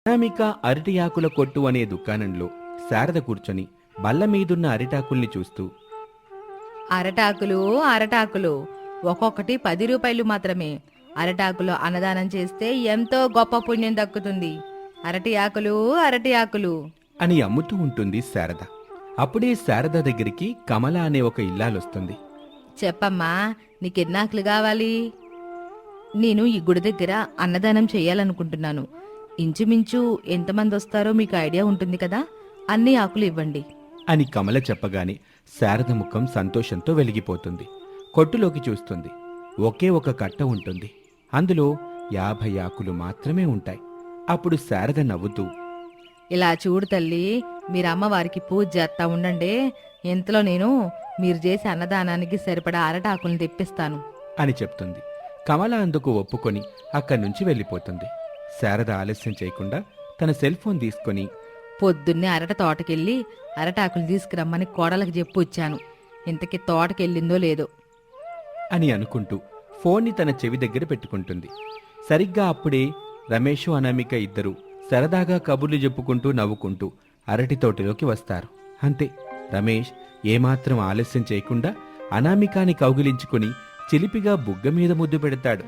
అనామిక అరటి ఆకుల కొట్టు అనే దుకాణంలో శారద కూర్చొని బల్ల మీదున్న అరిటాకుల్ని చూస్తూ, అరటాకులు అరటాకులు ఒక్కొక్కటి 10 రూపాయలు మాత్రమే. అరటాకులో అన్నదానం చేస్తే ఎంతో గొప్ప పుణ్యం దక్కుతుంది. అరటి ఆకులు అరటి ఆకులు అని అమ్ముతూ ఉంటుంది శారద. అప్పుడే శారద దగ్గరికి కమల అనే ఒక ఇల్లాలొస్తుంది. చెప్పమ్మా, నీకెన్నాకులు కావాలి? నేను ఈ గుడి దగ్గర అన్నదానం చేయాలనుకుంటున్నాను. ఇంచుమించు ఎంతమంది వస్తారో మీకు ఐడియా ఉంటుంది కదా, అన్ని ఆకులు ఇవ్వండి అని కమల చెప్పగానే శారద ముఖం సంతోషంతో వెలిగిపోతుంది. కొట్టులోకి చూస్తుంది. ఒకే ఒక కట్ట ఉంటుంది. అందులో 50 ఆకులు మాత్రమే ఉంటాయి. అప్పుడు శారద నవ్వుతూ, ఇలా చూడు తల్లి, మీరు అమ్మవారికి పూజ చేస్తా ఉండండి. ఇంతలో నేను మీరు చేసే అన్నదానానికి సరిపడా అరటాకుల్ని తెప్పిస్తాను అని చెప్తుంది. కమల అందుకు ఒప్పుకొని అక్కడి నుంచి వెళ్ళిపోతుంది. శారద ఆలస్యం చేయకుండా తన సెల్ ఫోన్ తీసుకొని, పొద్దున్నే అరట తోటకెళ్ళి అరటాకులు తీసుకురమ్మని కోడలకు చెప్పు వచ్చాను. ఇంతకీ తోటకెళ్ళిందో లేదో అని అనుకుంటూ ఫోన్ని తన చెవి దగ్గర పెట్టుకుంటుంది. సరిగ్గా అప్పుడే రమేషు అనామిక ఇద్దరూ సరదాగా కబుర్లు చెప్పుకుంటూ నవ్వుకుంటూ అరటి తోటలోకి వస్తారు. అంతే, రమేష్ ఏమాత్రం ఆలస్యం చేయకుండా అనామికాని కౌగిలించుకుని చిలిపిగా బుగ్గ మీద ముద్దు పెడతాడు.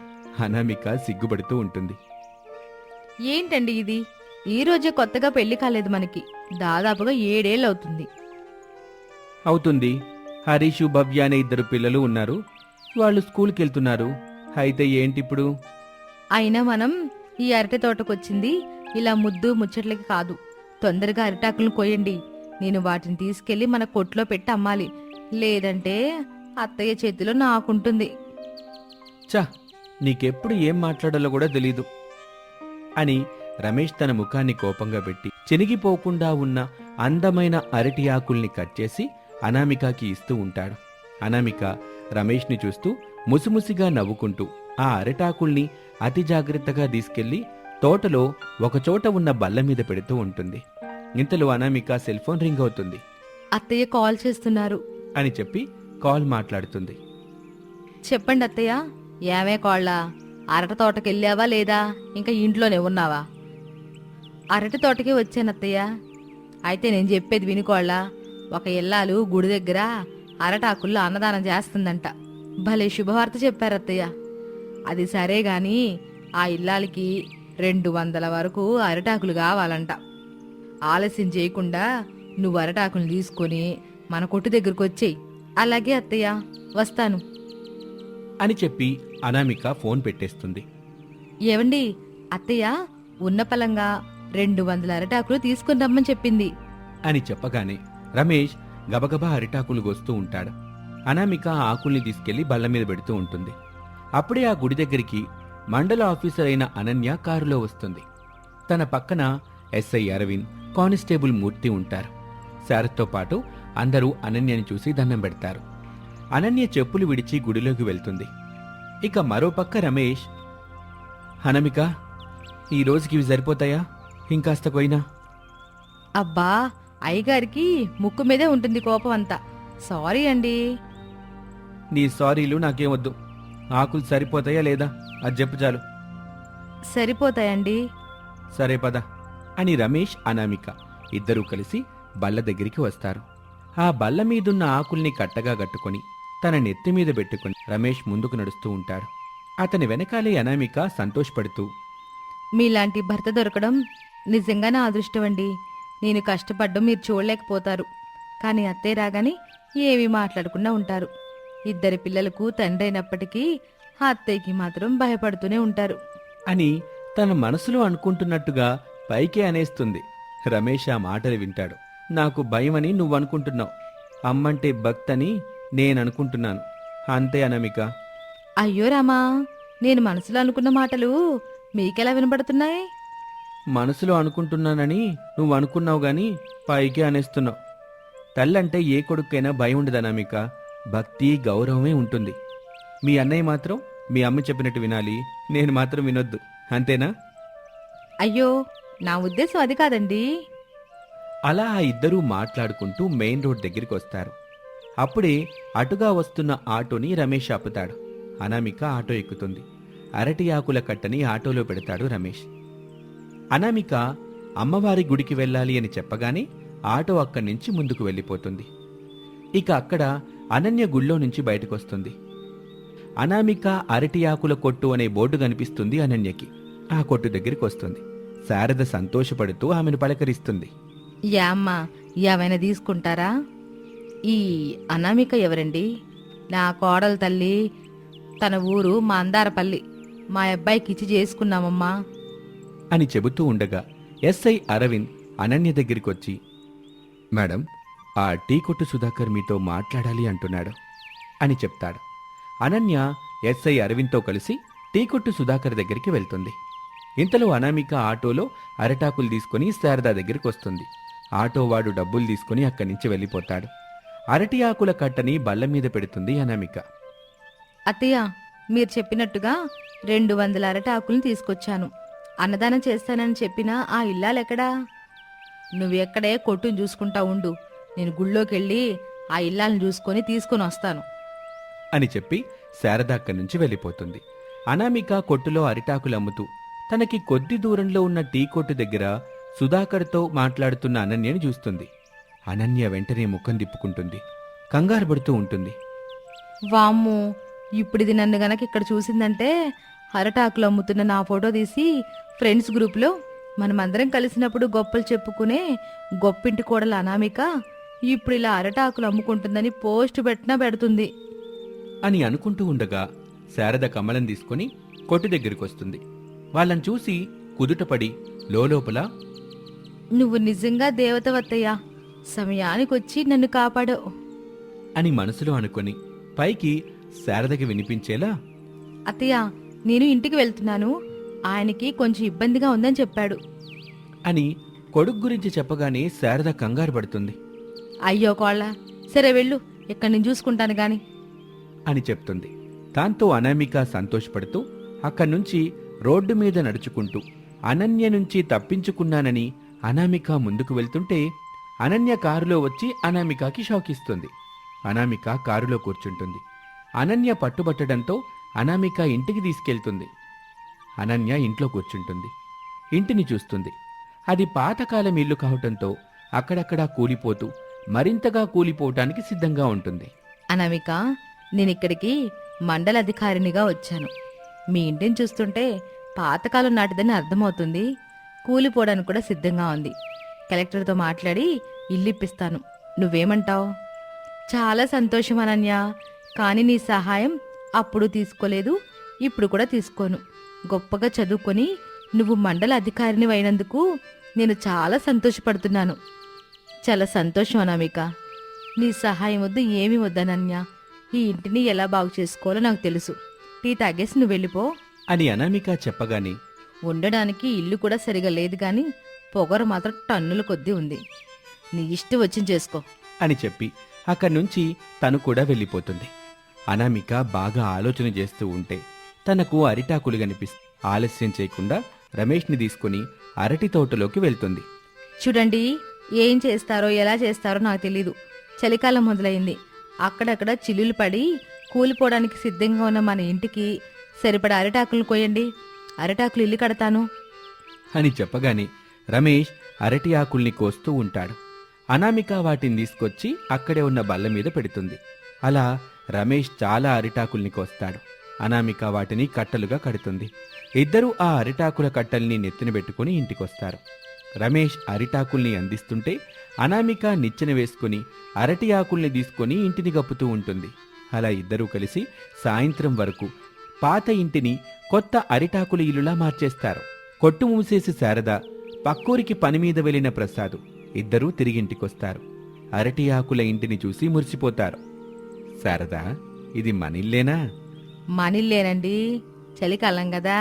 అనామిక సిగ్గుపడుతూ ఉంటుంది. ఏంటండి ఇది? ఈ రోజే కొత్తగా పెళ్లి కాలేదు మనకి. దాదాపుగా 7 ఏళ్ళు అవుతుంది. అవుతుంది. హరీషు, భవ్య అనే 2 పిల్లలు ఉన్నారు. వాళ్ళు స్కూల్కి వెళ్తున్నారు. అయితే ఏంటిప్పుడు? అయినా మనం ఈ అరటి తోటకొచ్చింది ఇలా ముద్దు ముచ్చట్లకి కాదు. తొందరగా అరిటాకులను కోయండి. నేను వాటిని తీసుకెళ్లి మన కొట్లో పెట్టి అమ్మాలి. లేదంటే అత్తయ్య చేతిలో నాకుంటుంది. చా, నీకెప్పుడు ఏం మాట్లాడాలో కూడా తెలీదు అని రమేష్ తన ముఖాన్ని కోపంగా పెట్టి చెనిగిపోకుండా ఉన్న అందమైన అరటి ఆకుల్ని కట్ చేసి అనామికకి ఇస్తూ ఉంటాడు. అనామిక రమేష్ని చూస్తూ ముసిముసిగా నవ్వుకుంటూ ఆ అరటాకుల్ని అతి జాగ్రత్తగా తీసుకెళ్లి తోటలో ఒకచోట ఉన్న బల్ల మీద పెడుతూ ఉంటుంది. ఇంతలో అనామిక సెల్ ఫోన్ రింగ్ అవుతుంది. అత్తయ్య కాల్ చేస్తున్నారు అని చెప్పి కాల్ మాట్లాడుతుంది. చెప్పండి అత్తయ్య. ఏమే కోళ్ళ, అరటి తోటకెళ్ళావా లేదా ఇంకా ఇంట్లోనే ఉన్నావా? అరటి తోటకే వచ్చానత్తయ్య. అయితే నేను చెప్పేది వినుకోళ్ళ. ఒక ఇల్లాలు గుడి దగ్గర అరటాకుల్లో అన్నదానం చేస్తుందంట. భలే శుభవార్త చెప్పారత్తయ్య. అది సరే గాని ఆ ఇల్లాలకి 200 వరకు అరటాకులు కావాలంట. ఆలస్యం చేయకుండా నువ్వు అరటాకులు తీసుకొని మన కొట్టు దగ్గరకు వచ్చేయి. అలాగే అత్తయ్య, వస్తాను అని చెప్పి అనామిక ఫోన్ పెట్టేస్తుంది. ఏవండి, అత్తయ్య ఉన్న పలంగా 200 అరటాకులు తీసుకుని రమ్మని చెప్పింది అని చెప్పగానే రమేష్ గబగబా అరిటాకులు గోస్తూ ఉంటాడు. అనామిక ఆ ఆకుల్ని తీసుకెళ్లి బల్ల మీద పెడుతూ ఉంటుంది. అప్పుడే ఆ గుడి దగ్గరికి మండల ఆఫీసర్ అయిన అనన్య కారులో వస్తుంది. తన పక్కన ఎస్ఐ అరవింద్, కానిస్టేబుల్ మూర్తి ఉంటారు. శారద్తో పాటు అందరూ అనన్యని చూసి దండం పెడతారు. అనన్య చెప్పులు విడిచి గుడిలోకి వెళ్తుంది. ఇక మరోపక్క రమేష్, అనామిక, ఈ రోజుకి ఇవి సరిపోతాయా? ఇంకాస్త కొయినా? అబ్బా, అయ్యగారికి ముక్కు మీదే ఉంటుంది కోపం అంతా. సారీ అండి. నీ సారీలు నాకేమొద్దు. ఆకులు సరిపోతాయా లేదా అది చెప్పు చాలు. సరిపోతాయండి. సరే పద అని రమేష్, అనామిక ఇద్దరూ కలిసి బల్ల దగ్గరికి వస్తారు. ఆ బల్ల మీదున్న ఆకుల్ని కట్టగా కట్టుకొని తన నెత్తి మీద పెట్టుకుని రమేష్ ముందుకు నడుస్తూ ఉంటాడు. అతని వెనకాలే అనామిక సంతోషపడుతూ, మీలాంటి భర్త దొరకడం నిజంగా నా అదృష్టం అండి. నేను కష్టపడ్డం మీరు చూడలేకపోతారు. కానీ అత్తయ్య రాగానే ఏమీ మాట్లాడకుండా ఉంటారు. 2 పిల్లలకు తండ్రి అయినప్పటికీ ఆ అత్తయ్యకి మాత్రం భయపడుతూనే ఉంటారు అని తన మనసులో అనుకుంటున్నట్టుగా పైకే అనేస్తుంది. రమేష్ ఆ మాటలు వింటాడు. నాకు భయమని నువ్వనుకుంటున్నావు, అమ్మంటే భక్తని నేననుకుంటున్నాను. అంతే అనామిక. అయ్యో రామా, నేను మనసులో అనుకున్న మాటలు మీకెలా వినబడుతున్నాయి? మనసులో అనుకుంటున్నానని నువ్వు అనుకున్నావు గాని పైకే అనేస్తున్నావు. తల్లంటే ఏ కొడుకైనా భయం ఉండదు అనామిక. భక్తి, గౌరవమే ఉంటుంది. మీ అన్నయ్య మాత్రం మీ అమ్మ చెప్పినట్టు వినాలి, నేను మాత్రం వినొద్దు. అంతేనా? అయ్యో, నా ఉద్దేశం అది కాదండి. అలా ఆ ఇద్దరూ మాట్లాడుకుంటూ మెయిన్ రోడ్ దగ్గరికి వస్తారు. అప్పుడే అటుగా వస్తున్న ఆటోని రమేష్ ఆపుతాడు. అనామిక ఆటో ఎక్కుతుంది. అరటి ఆకుల కట్టని ఆటోలో పెడతాడు రమేష్. అనామిక అమ్మవారి గుడికి వెళ్ళాలి అని చెప్పగానే ఆటో అక్కడి నుంచి ముందుకు వెళ్ళిపోతుంది. ఇక అక్కడ అనన్య గుళ్ళో నుంచి బయటకొస్తుంది. అనామిక అరటి ఆకుల కొట్టు అనే బోర్డు కనిపిస్తుంది అనన్యకి. ఆ కొట్టు దగ్గరికి వస్తుంది. శారద సంతోషపడుతూ ఆమెను పలకరిస్తుంది. అమ్మా ఏమైనా తీసుకుంటారా? ఈ అనామిక ఎవరండి? నా కోడల తల్లి. తన ఊరు మా అందారపల్లి. మా అబ్బాయికి ఇచ్చి చేసుకున్నామమ్మా అని చెబుతూ ఉండగా ఎస్ఐ అరవింద్ అనన్య దగ్గరికొచ్చి, మేడం, ఆ టీ కొట్టు సుధాకర్ మీతో మాట్లాడాలి అంటున్నాడు అని చెప్తాడు. అనన్య ఎస్ఐ అరవింద్తో కలిసి టీ కొట్టు సుధాకర్ దగ్గరికి వెళ్తుంది. ఇంతలో అనామిక ఆటోలో అరటాకులు తీసుకుని శారదా దగ్గరికి వస్తుంది. ఆటోవాడు డబ్బులు తీసుకుని అక్కడి నుంచి వెళ్ళిపోతాడు. అరటి ఆకుల కట్టని బల్ల మీద పెడుతుంది అనామిక. అత్తయ్య, మీరు చెప్పినట్టుగా 200 అరటాకుల్ని తీసుకొచ్చాను. అన్నదానం చేస్తానని చెప్పిన ఆ ఇల్లాలెక్కడా? నువ్వెక్కడే కొట్టును చూసుకుంటా ఉండు. నేను గుళ్ళోకెళ్ళి ఆ ఇల్లాలను చూసుకొని తీసుకొని వస్తాను అని చెప్పి శారద అక్కడి నుంచి వెళ్ళిపోతుంది. అనామిక కొట్టులో అరిటాకులు అమ్ముతూ తనకి కొద్ది దూరంలో ఉన్న టీ కొట్టు దగ్గర సుధాకర్తో మాట్లాడుతున్న అనన్యని చూస్తుంది. అనన్య వెంటనే ముఖం తిప్పుకుంటుంది. కంగారు పడుతూ ఉంటుంది. వామ్మో, ఇప్పుడిది నన్ను గనక ఇక్కడ చూసిందంటే అరటాకులు అమ్ముతున్న నా ఫోటో తీసి ఫ్రెండ్స్ గ్రూప్లో మనమందరం కలిసినప్పుడు గొప్పలు చెప్పుకునే గొప్పింటి కోడలు అనామిక ఇప్పుడు ఇలా అరటాకులు అమ్ముకుంటుందని పోస్ట్ పెట్టినా పెడుతుంది అని అనుకుంటూ ఉండగా శారద కమలం తీసుకుని కొట్టు దగ్గరికి వస్తుంది. వాళ్ళని చూసి కుదుటపడి లోపల, నువ్వు నిజంగా దేవతవత్తయ్యా, సమయానికొచ్చి నన్ను కాపాడావు అని మనసులో అనుకొని పైకి శారదకి వినిపించేలా, అత్తయ్య, నేను ఇంటికి వెళ్తున్నాను, ఆయనకి కొంచెం ఇబ్బందిగా ఉందని చెప్పాడు అని కొడుకు గురించి చెప్పగానే శారద కంగారు పడుతుంది. అయ్యో కోళ్ళ, సరే వెళ్ళు, ఇక్కడ నేను చూసుకుంటాను గాని అని చెప్తుంది. దాంతో అనామిక సంతోషపడుతూ అక్కడి నుంచి రోడ్డు మీద నడుచుకుంటూ అనన్య నుంచి తప్పించుకున్నానని అనామిక ముందుకు వెళ్తుంటే అనన్య కారులో వచ్చి అనామికకి షాక్ ఇస్తుంది. అనామిక కారులో కూర్చుంటుంది. అనన్య పట్టుబట్టడంతో అనామిక ఇంటికి తీసుకెళ్తుంది. అనన్య ఇంట్లో కూర్చుంటుంది. ఇంటిని చూస్తుంది. అది పాతకాలం ఇల్లు కావటంతో అక్కడక్కడా కూలిపోతూ మరింతగా కూలిపోవటానికి సిద్ధంగా ఉంటుంది. అనామిక, నేనిక్కడికి మండల అధికారినిగా వచ్చాను. మీ ఇంటిని చూస్తుంటే పాతకాలం నాటిదని అర్థమవుతుంది. కూలిపోవడానికి కూడా సిద్ధంగా ఉంది. కలెక్టర్తో మాట్లాడి ఇల్లు ఇప్పిస్తాను. నువ్వేమంటావు? చాలా సంతోషం అనన్య, కానీ నీ సహాయం అప్పుడు తీసుకోలేదు, ఇప్పుడు కూడా తీసుకోను. గొప్పగా చదువుకొని నువ్వు మండల అధికారిని అయినందుకు నేను చాలా సంతోషపడుతున్నాను. చాలా సంతోషం అనామిక. నీ సహాయం వద్దు, ఏమీ వద్దనన్య. ఈ ఇంటిని ఎలా బాగు చేసుకోవాలో నాకు తెలుసు. టీ తాగేసి నువ్వు వెళ్ళిపో అని అనామిక చెప్పగానే, ఉండడానికి ఇల్లు కూడా సరిగా లేదు గాని పొగరు మాత్రం టన్నుల కొద్దీ ఉంది. నీ ఇష్టం వచ్చింది చేసుకో అని చెప్పి అక్కడి నుంచి తను కూడా వెళ్ళిపోతుంది. అనామిక బాగా ఆలోచన చేస్తూ ఉంటే తనకు అరిటాకులు కనిపిస్తుంది. ఆలస్యం చేయకుండా రమేష్ని తీసుకుని అరటి తోటలోకి వెళ్తుంది. చూడండి, ఏం చేస్తారో ఎలా చేస్తారో నాకు తెలీదు. చలికాలం మొదలైంది. అక్కడక్కడ చిల్లులు పడి కూలిపోవడానికి సిద్ధంగా ఉన్న మన ఇంటికి సరిపడా అరిటాకులు కోయండి. అరిటాకులు ఇల్లు కడతాను అని చెప్పగానే రమేష్ అరటి ఆకుల్ని కోస్తూ ఉంటాడు. అనామిక వాటిని తీసుకొచ్చి అక్కడే ఉన్న బల్ల మీద పెడుతుంది. అలా రమేష్ చాలా అరిటాకుల్ని కోస్తాడు. అనామిక వాటిని కట్టలుగా కడుతుంది. ఇద్దరూ ఆ అరిటాకుల కట్టల్ని నెత్తిన పెట్టుకుని ఇంటికొస్తారు. రమేష్ అరిటాకుల్ని అందిస్తుంటే అనామిక నిచ్చెన వేసుకుని అరటి ఆకుల్ని తీసుకొని ఇంటిని గప్పుతూ ఉంటుంది. అలా ఇద్దరూ కలిసి సాయంత్రం వరకు పాత ఇంటిని కొత్త అరిటాకుల ఇల్లులా మార్చేస్తారు. కొట్టు మూసేసి శారద, పక్కూరికి పని మీద వెళ్లిన ప్రసాదు ఇద్దరూ తిరిగింటికొస్తారు. అరటి ఆకుల ఇంటిని చూసి మురిసిపోతారు. శారదా, ఇది మనిల్లేనా? మనిల్లేనండి. చలికాలం కదా,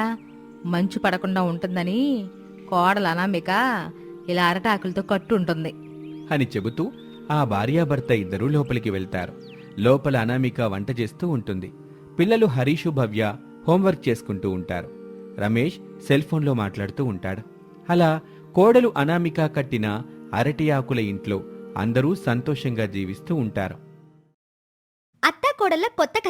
మంచు పడకుండా ఉంటుందని కోడలు అనామిక ఇలా అరటాకులతో కట్టు ఉంటుంది అని చెబుతూ ఆ భార్యాభర్త ఇద్దరూ లోపలికి వెళ్తారు. లోపల అనామిక వంట చేస్తూ ఉంటుంది. పిల్లలు హరీషు, భవ్య హోంవర్క్ చేసుకుంటూ ఉంటారు. రమేష్ సెల్ ఫోన్లో మాట్లాడుతూ ఉంటాడు. అలా కోడలు అనామిక కట్టిన అరటి ఆకుల ఇంట్లో అందరూ సంతోషంగా జీవిస్తూ ఉంటారు. అత్తా కోడళ్ళ కొత్త కథ